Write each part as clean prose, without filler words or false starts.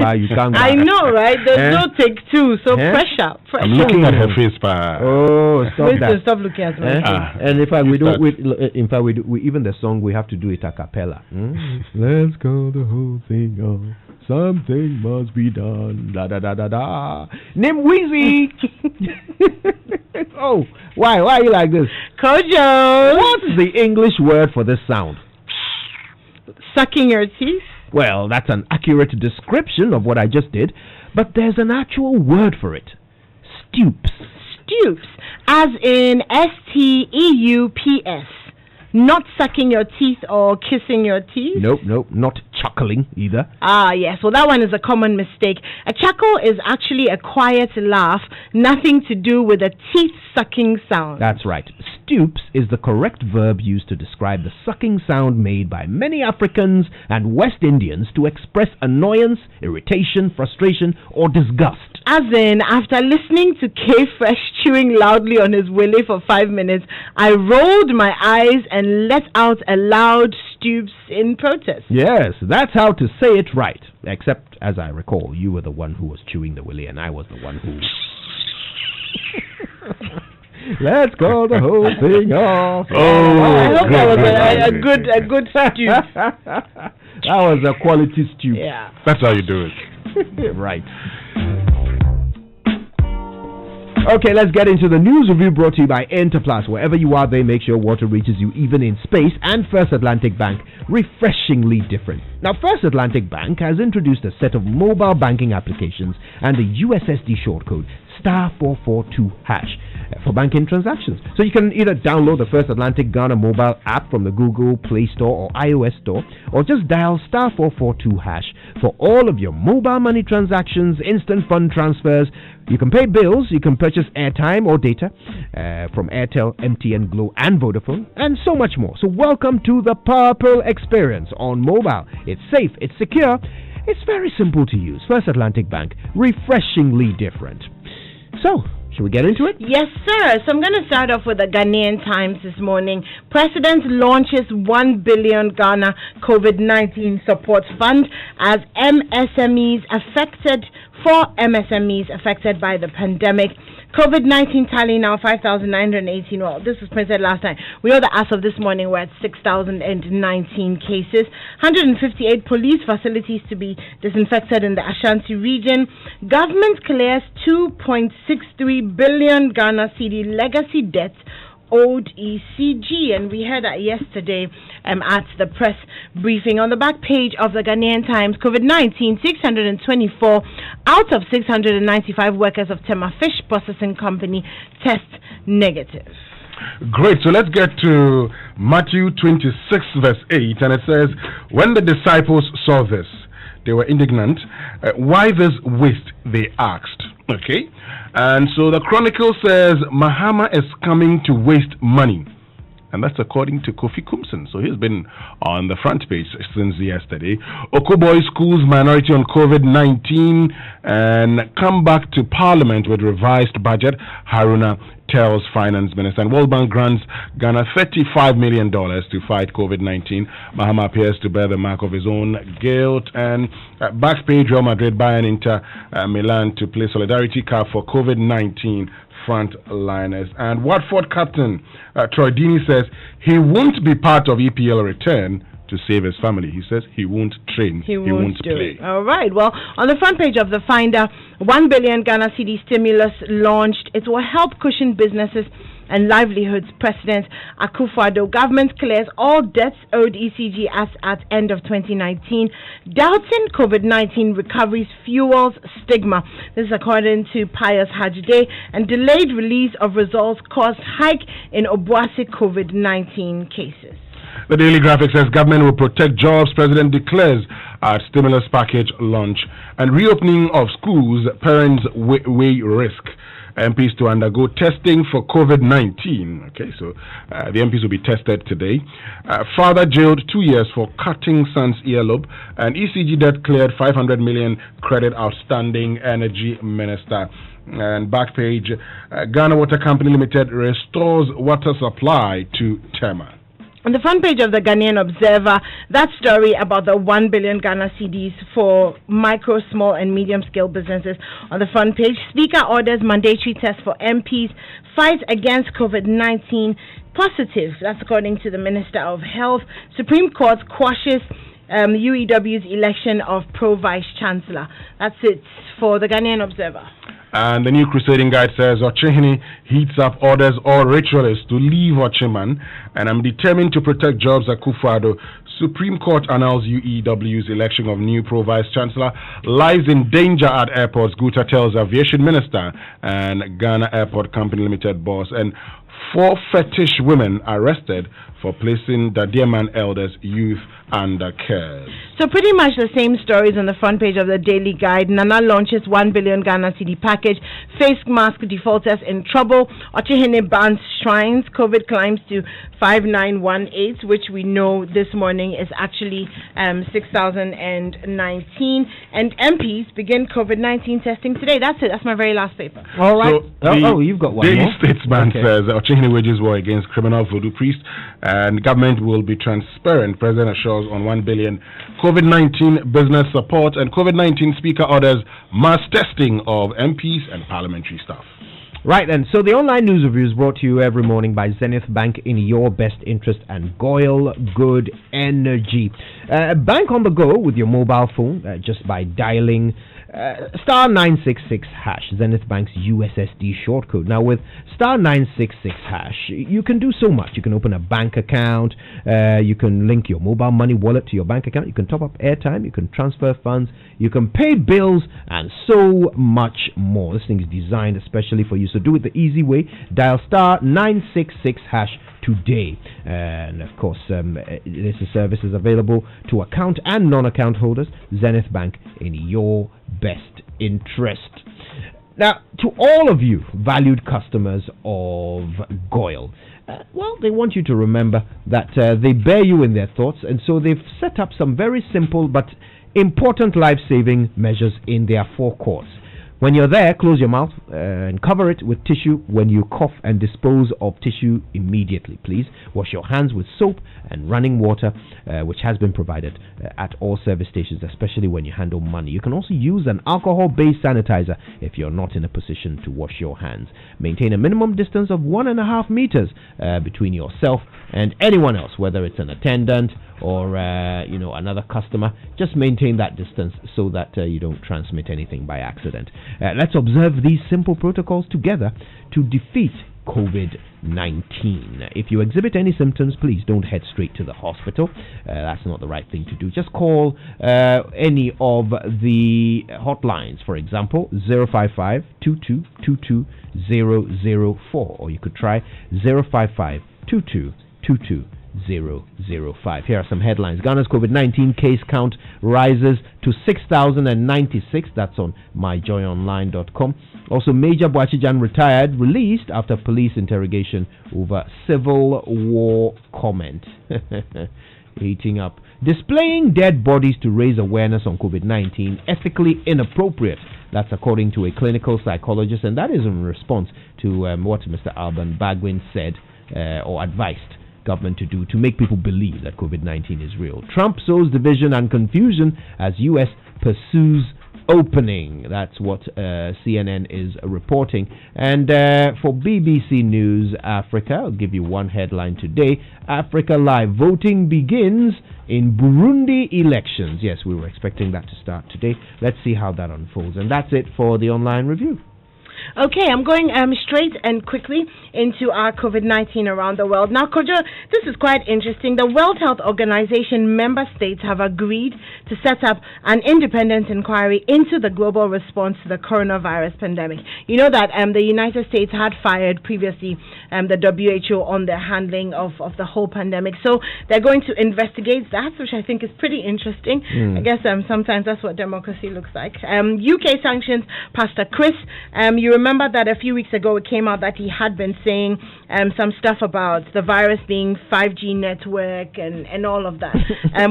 but you can't. I know, right? There's no take two, so pressure. I'm looking at her face, pa. Oh, stop that! Stop looking at me. And in fact, we don't. In fact, we even the song we have to do it a cappella. Let's go the whole thing off. Something must be done. Da da da da da. Name Wheezy. Oh, why are you like this? Kojo. What's the English word for this sound? Sucking your teeth? Well, that's an accurate description of what I just did, but there's an actual word for it. Stoops. Stoops, as in STEUPS. Not sucking your teeth or kissing your teeth? Nope, not chuckling either. Ah, yes. Well, that one is a common mistake. A chuckle is actually a quiet laugh, nothing to do with a teeth-sucking sound. That's right. Stoops is the correct verb used to describe the sucking sound made by many Africans and West Indians to express annoyance, irritation, frustration, or disgust. As in, after listening to K-Fresh chewing loudly on his willy for 5 minutes, I rolled my eyes and let out a loud stoops in protest. Yes, that's how to say it right. Except, as I recall, you were the one who was chewing the willy and I was the one who... Let's call the whole thing off. I hope that was a good stoop. That was a quality stoop. Yeah. That's how you do it. Right. Okay, let's get into the news review brought to you by Enterplus. Wherever you are, they make sure water reaches you even in space. And First Atlantic Bank, refreshingly different. Now, First Atlantic Bank has introduced a set of mobile banking applications and the USSD shortcode *442# for banking transactions. So you can either download the First Atlantic Ghana mobile app from the Google Play Store or iOS Store, or just dial *442# for all of your mobile money transactions, instant fund transfers. You can pay bills, you can purchase airtime or data from Airtel, MTN, Glo, and Vodafone, and so much more. So welcome to the Purple Experience on mobile. It's safe, it's secure, it's very simple to use. First Atlantic Bank, refreshingly different. So, should we get into it? Yes, sir. So I'm going to start off with the Ghanaian Times this morning. President launches 1 billion Ghana COVID-19 support fund as MSMEs affected by the pandemic. COVID-19 tally now 5,918. Well, this was printed last night. We know that as of this morning, we're at 6,019 cases. 158 police facilities to be disinfected in the Ashanti region. Government clears 2.63 billion Ghana cedi legacy debt owed ECG, and we heard that yesterday at the press briefing. On the back page of the Ghanaian Times, COVID-19, 624 out of 695 workers of Tema Fish Processing Company test negative. Great, so let's get to Matthew 26 verse 8, and it says, when the disciples saw this, they were indignant. Why this waste, they asked. Okay, and so the Chronicle says Mahama is coming to waste money, and that's according to Kofi Kumson. So he's been on the front page since yesterday. Okoboy schools minority on COVID-19 and come back to Parliament with revised budget, Haruna tells Finance Minister. And World Bank grants Ghana $35 million to fight COVID-19. Mahama appears to bear the mark of his own guilt. And backpage, Real Madrid Bayern Inter Milan to play solidarity cup for COVID-19 frontliners. And Watford captain Troy Deeney says he won't be part of EPL return to save his family. He says he won't train, he won't play. All right. Well, on the front page of the Finder, 1 billion Ghana cedi stimulus launched. It will help cushion businesses and livelihoods. President Akufo-Addo, government clears all debts owed ECG as at end of 2019. Doubting COVID-19 recoveries fuels stigma. This is according to Pius Hajide. And delayed release of results caused hike in Obuasi COVID-19 cases. The Daily Graphic says government will protect jobs. President declares stimulus package launch. And reopening of schools, parents weigh risk. MPs to undergo testing for COVID-19. Okay, so the MPs will be tested today. Father jailed 2 years for cutting son's earlobe. And ECG debt cleared 500 million credit outstanding, Energy Minister. And back page, Ghana Water Company Limited restores water supply to Tema. On the front page of the Ghanaian Observer, that story about the 1 billion Ghana cedis for micro, small and medium scale businesses. On the front page, Speaker orders mandatory tests for MPs, fight against COVID-19 positive. That's according to the Minister of Health. Supreme Court quashes UEW's election of Pro Vice Chancellor. That's it for the Ghanaian Observer. And the New Crusading Guide says, Ochehini heats up orders all ritualists to leave Ocheman, and I'm determined to protect jobs at Akufo-Addo. Supreme Court announces UEW's election of new Pro Vice Chancellor lies in danger at airports, Guta tells Aviation Minister and Ghana Airport Company Limited boss. And 4 fetish women arrested for placing the Diaman elders' youth under care. So pretty much the same stories on the front page of the Daily Guide. Nana launches 1 billion Ghana cedi package. Face mask defaulters in trouble. Ochehene bans shrines. COVID climbs to 5918, which we know this morning is actually 6,019. And MPs begin COVID-19 testing today. That's it. That's my very last paper. All right. So you've got one Daily more. Statesman says Ochehene wages war against criminal voodoo priests, and government will be transparent. President assures on 1 billion COVID-19 business support, and COVID-19 speaker orders mass testing of MPs and parliamentary staff. Right, and so the online news review is brought to you every morning by Zenith Bank in your best interest and Goyle Good Energy. Bank on the go with your mobile phone just by dialing star 966 hash, Zenith Bank's USSD shortcode. Now with star 966 hash, you can do so much. You can open a bank account, you can link your mobile money wallet to your bank account, you can top up airtime, you can transfer funds, you can pay bills, and so much more. This thing is designed especially for you, so do it the easy way. Dial star 966 hash today. And of course, this service is available to account and non-account holders. Zenith Bank in your best interest. Now, to all of you valued customers of Goyle, well, they want you to remember that they bear you in their thoughts, and so they've set up some very simple but important life-saving measures in their forecourts. When you're there, close your mouth and cover it with tissue when you cough, and dispose of tissue immediately, please. Wash your hands with soap and running water, which has been provided at all service stations, especially when you handle money. You can also use an alcohol-based sanitizer if you're not in a position to wash your hands. Maintain a minimum distance of 1.5 meters between yourself and anyone else, whether it's an attendant or another customer. Just maintain that distance so that you don't transmit anything by accident. Let's observe these simple protocols together to defeat COVID-19. If you exhibit any symptoms, please don't head straight to the hospital. That's not the right thing to do. Just call any of the hotlines, for example 055 2222 004, or you could try 055 2222 005. Here are some headlines. Ghana's COVID-19 case count rises to 6,096. That's on myjoyonline.com. Also, Major Boachijan retired, released after police interrogation over civil war comment. Heating up. Displaying dead bodies to raise awareness on COVID-19, ethically inappropriate. That's according to a clinical psychologist, and that is in response to what Mr. Alban Bagwin said or advised government to do to make people believe that COVID-19 is real. Trump sows division and confusion as U.S. pursues opening. That's what CNN is reporting. And for BBC News Africa, I'll give you one headline today. Africa Live. Voting begins in Burundi elections. Yes, we were expecting that to start today. Let's see how that unfolds. And that's it for the online review. Okay, I'm going straight and quickly into our COVID-19 around the world. Now, Kojo, this is quite interesting. The World Health Organization member states have agreed to set up an independent inquiry into the global response to the coronavirus pandemic. You know that the United States had fired previously the WHO on their handling of the whole pandemic. So they're going to investigate that, which I think is pretty interesting. I guess sometimes that's what democracy looks like. UK sanctions Pastor Chris. You remember that a few weeks ago it came out that he had been saying some stuff about the virus being 5G network and all of that.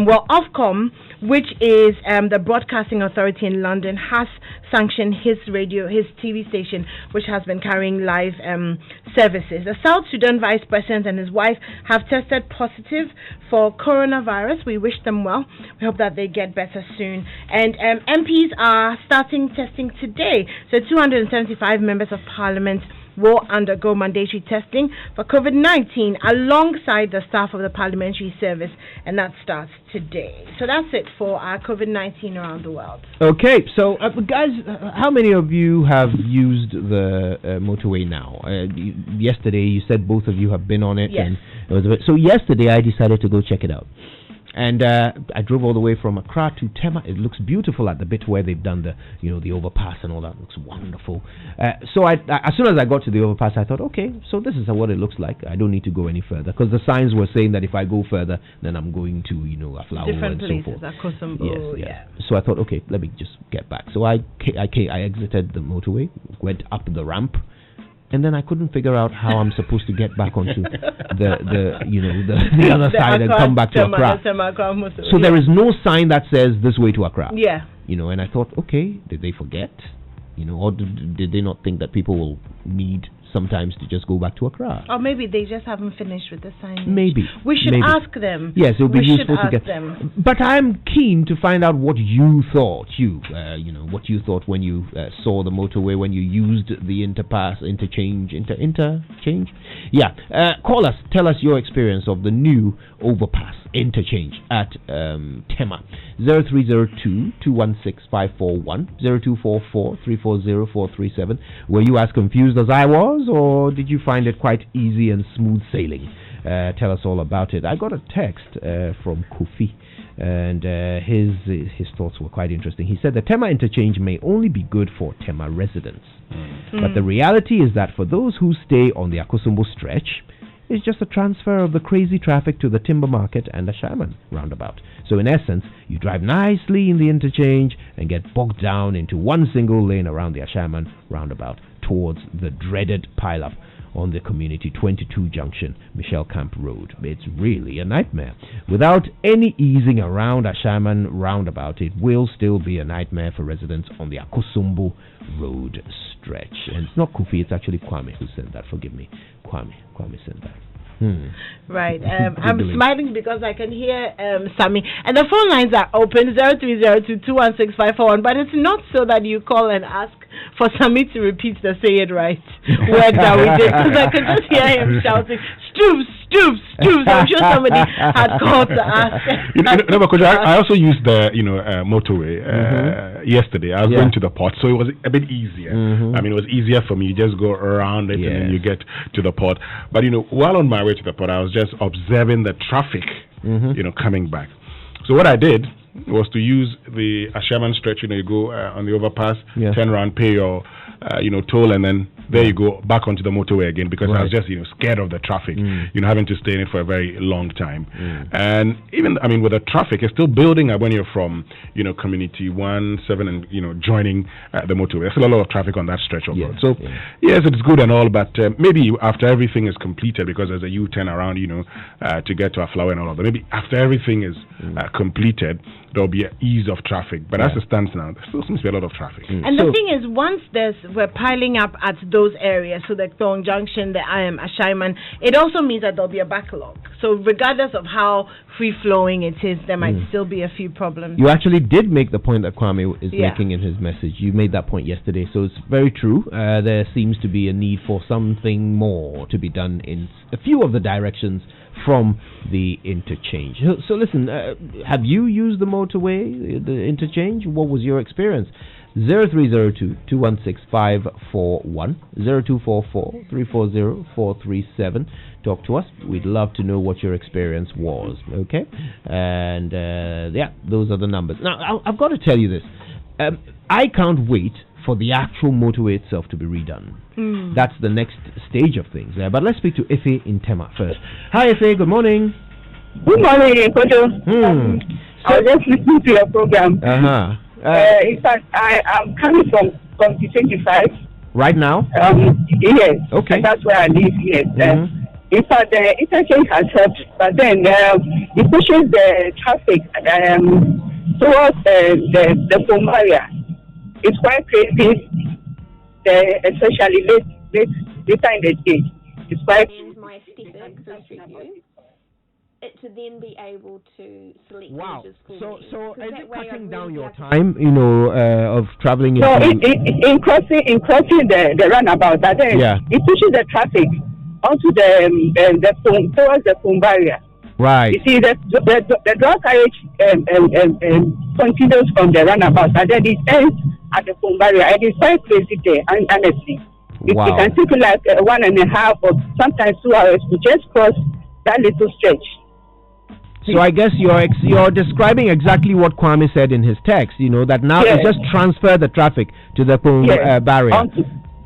Well, Ofcom, which is the broadcasting authority in London, has sanctioned his TV station, which has been carrying live services. The South Sudan Vice President and his wife have tested positive for coronavirus. We wish them well. We hope that they get better soon. And MPs are starting testing today. So 275 members of Parliament will undergo mandatory testing for COVID-19 alongside the staff of the Parliamentary Service, and that starts today. So that's it for our COVID-19 around the world. Okay, so guys, how many of you have used the motorway now? Yesterday, you said both of you have been on it. Yes. And so yesterday, I decided to go check it out. And I drove all the way from Accra to Tema. It looks beautiful at the bit where they've done the overpass and all that. It looks wonderful. So I as soon as I got to the overpass, I thought, okay, so this is what it looks like. I don't need to go any further because the signs were saying that if I go further, then I'm going to Aflawo different and places, so forth. Akosombo, Yes. So I thought, okay, let me just get back. So I exited the motorway, went up the ramp. And then I couldn't figure out how I'm supposed to get back onto the other side and come back to Accra. So there is no sign that says this way to Accra. Yeah. And I thought, okay, did they forget? Or did they not think that people will need sometimes to just go back to Accra? Or maybe they just haven't finished with the signage. Maybe. We should ask them. Yes, it would be useful to get them. But I'm keen to find out what you thought. What you thought when you saw the motorway, when you used the interchange. Yeah. Call us. Tell us your experience of the new overpass interchange at Tema. 0302-216-541, 0244-340-437. Were you as confused as I was, or did you find it quite easy and smooth sailing? Tell us all about it. I got a text from Kofi, and his thoughts were quite interesting. He said the Tema interchange may only be good for Tema residents, but the reality is that for those who stay on the Akosombo stretch, it's just a transfer of the crazy traffic to the timber market and the Shaman roundabout. So in essence, you drive nicely in the interchange and get bogged down into one single lane around the Ashaman roundabout towards the dreaded pileup on the Community 22 Junction, Michelle Camp Road. It's really a nightmare. Without any easing around Ashaman roundabout, it will still be a nightmare for residents on the Akosombo Road stretch. And it's not Kofi, it's actually Kwame who sent that. Forgive me. Kwame sent that. Right. I'm smiling because I can hear Sammy. And the phone lines are open, 0302-216-541. But it's not so that you call and ask for Sammy to repeat the say it right word that we did. Because I could just hear him shouting, Stoops. I'm sure somebody had called to ask. Because I also used the motorway yesterday. I was going to the port, so it was a bit easier. I mean, it was easier for me. You just go around it and then you get to the port. But while on my way to the port, I was just observing the traffic, coming back. So what I did was to use the Ashaman stretch. You go on the overpass, turn around, pay your toll, and then there you go back onto the motorway again, because I was just scared of the traffic, having to stay in it for a very long time. And even with the traffic, it's still building up when you're from Community 17 and joining the motorway. There's still a lot of traffic on that stretch of road. So yes, it's good and all, but maybe after everything is completed, because there's a U-turn around to get to Aflawo and all of that, maybe after everything is completed, there'll be an ease of traffic. But as it stands now, there still seems to be a lot of traffic. And the thing is, once we're piling up at those areas, so the Thong Junction, the Ashaiman, it also means that there'll be a backlog. So regardless of how free-flowing it is, there might still be a few problems. You actually did make the point that Kwame is making in his message. You made that point yesterday, so it's very true. There seems to be a need for something more to be done in a few of the directions from the interchange. So listen, have you used the motorway, the interchange? What was your experience? 0302-216-541, 0244-340-437. Talk to us. We'd love to know what your experience was, okay? And those are the numbers. Now, I've got to tell you this. I can't wait for the actual motorway itself to be redone. That's the next stage of things. But let's speak to Ife in Tema first. Hi, Ife. Good morning. Good morning, Kojo. I was just listening to your program. In fact, I am coming from 25. Right now? Yes. Okay. And that's where I live. Yes. Mm-hmm. In fact, the interchange has helped, but then it pushes the traffic towards the phone area. It's quite crazy, especially later in the day. It's quite. And my aesthetic for Street View. It to then be able to select images for me. So is it cutting down your time? time, of traveling? No, in crossing the runabout, but then it pushes the traffic onto the phone towards the phone barrier. Right. You see, the drug carriage continues from the runabout, and then it ends at the phone barrier, and it's quite crazy there. And honestly, it can take you like 1.5 or sometimes 2 hours to just cross that little stretch. So I guess you're describing exactly what Kwame said in his text. That now you just transfer the traffic to the phone barrier.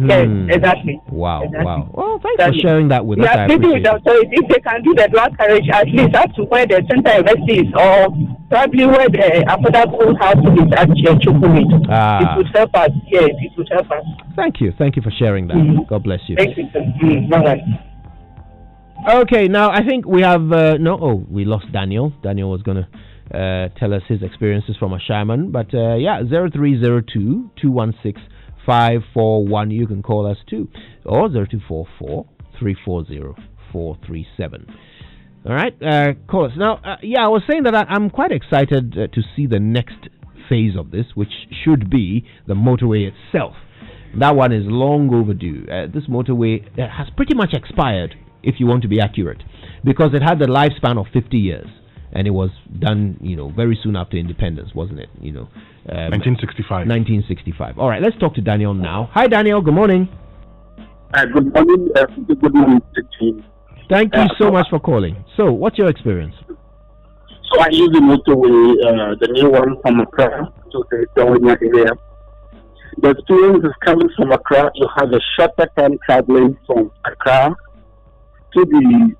Yes, exactly. Wow, exactly. wow. Well, thanks for sharing that with us. I speaking with the authorities, if they can do the drug carriage at least up to where the center university is, or probably where the affordable housing is at Chukumi. It would help us. Yes, it would help us. Thank you for sharing that. God bless you. Thank you. Bye-bye. Okay, now I think we have we lost Daniel. Daniel was going to tell us his experiences from a shaman, but 0302 216 541. You can call us too, or 0244 340 437. All right, call us now. I was saying that I'm quite excited to see the next phase of this, which should be the motorway itself. That one is long overdue. This motorway has pretty much expired, if you want to be accurate, because it had the lifespan of 50 years, and it was done, very soon after independence, wasn't it? 1965. 1965. All right, let's talk to Daniel now. Hi, Daniel. Good morning. Good morning. Good morning, team. Thank you so much for calling. So, what's your experience? So, I use the motorway, the new one from Accra to the Dowinia area. The experience is coming from Accra. You have a shorter time traveling from Accra to the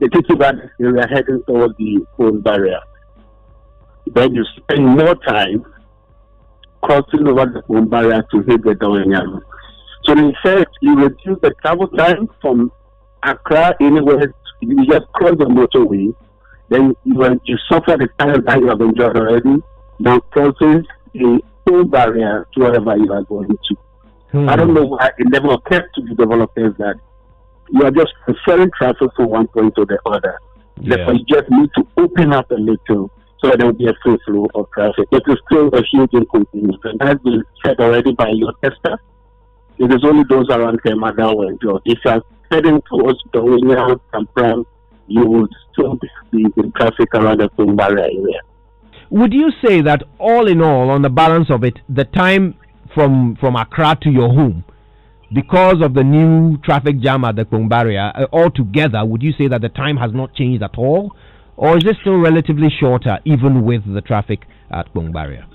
Titi Gardens area, heading towards the phone barrier. Then you spend more time crossing over the phone barrier to hit the Dowinia. So in fact, you reduce the travel time from Accra anywhere. You just cross the motorway, then you suffer the time that you have enjoyed already. Now crossing the phone barrier to wherever you are going to. I don't know why it never occurred to the developers that you are just transferring traffic from one point to the other. Therefore, you just need to open up a little so that there will be a free flow of traffic. It is still a huge inconvenience, and that has been said already by your tester. It is only those around Kema that will enjoy. If you are heading towards Dowinia and Pram, you will still be in traffic around the phone barrier area. Would you say that all in all, on the balance of it, the time from Accra to your home, because of the new traffic jam at the Kpong barrier, altogether, would you say that the time has not changed at all? Or is it still relatively shorter, even with the traffic at Kpong barrier?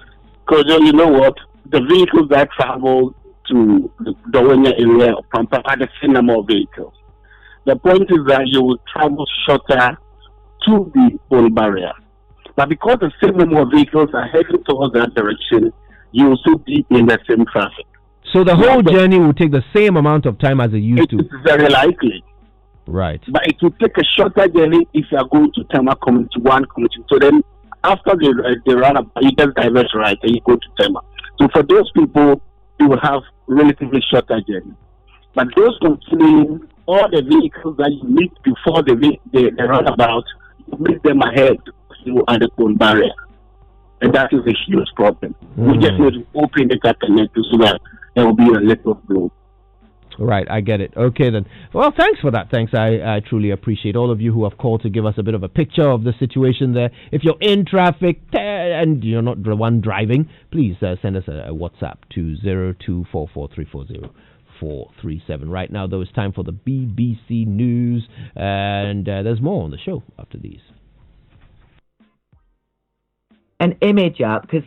Because you know what? The vehicles that travel to the Dowinia area are the same number of vehicles. The point is that you will travel shorter to the Kpong barrier. But because the same number of vehicles are heading towards that direction, you will still be in the same traffic. So the whole journey will take the same amount of time as it used to? It's very likely. Right. But it will take a shorter journey if you are going to Tema Community 1, Community 2. So then, after the run-up, you just divert right and you go to Tema. So for those people, you will have relatively shorter journey. But those continuing, all the vehicles that you meet before the runabout, you meet them ahead at the phone barrier. And that is a huge problem. We just need to open the connect so that there will be a little flow. Right, I get it. Okay then. Well, thanks for that. Thanks. I truly appreciate all of you who have called to give us a bit of a picture of the situation there. If you're in traffic and you're not the one driving, please send us a WhatsApp to 0244340437. Right now, though, it's time for the BBC News, and there's more on the show after these. An image up, because